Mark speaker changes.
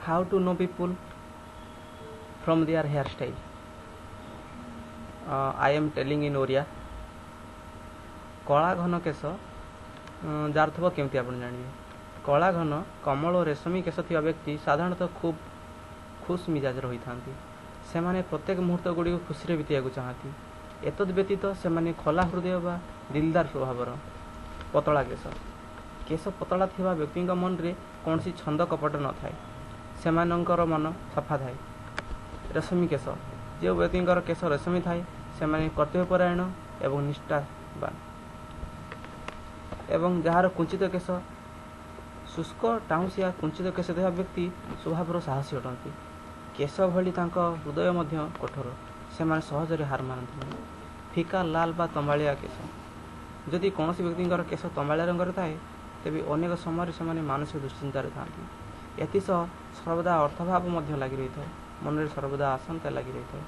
Speaker 1: How to know people from their hairstyle? I am telling in Oriya. कला घन केश jar थो केमती आप जानवे कला घन कमल और रेशमी केश थी व्यक्ति साधारणतः खूब खुश मिजाज रही था से प्रत्येक मुहूर्त गुड़ी खुशी बीतवा चाहती एतद व्यतीत से खोला हृदय बा दिलदार स्वभावर पतला केश केश पतला थिबा व्यक्ति मन रे कौन सी छंद कपट न थाए से मन सफा थाए रेशमी केश जो व्यक्ति केश रेशमी थाए से कर्तव्यपरायण एवं निष्ठावान एवं जार कुंचित केश शुष्क टाउसिया कुंचित केश देवा व्यक्ति स्वभाव साहसी अटंती केश भली हृदय मध्य कठोर से सहजरे हार मानती फिका लाल बा तंबालिया केश जदि कौन व्यक्ति केश तंबालिया रंगर थाए तेज अनेक समय से मानसिक दुश्चिंतार था एसह सर्वदा अर्थभाव लगी रही है मन में सर्वदा आशंका लगी रही है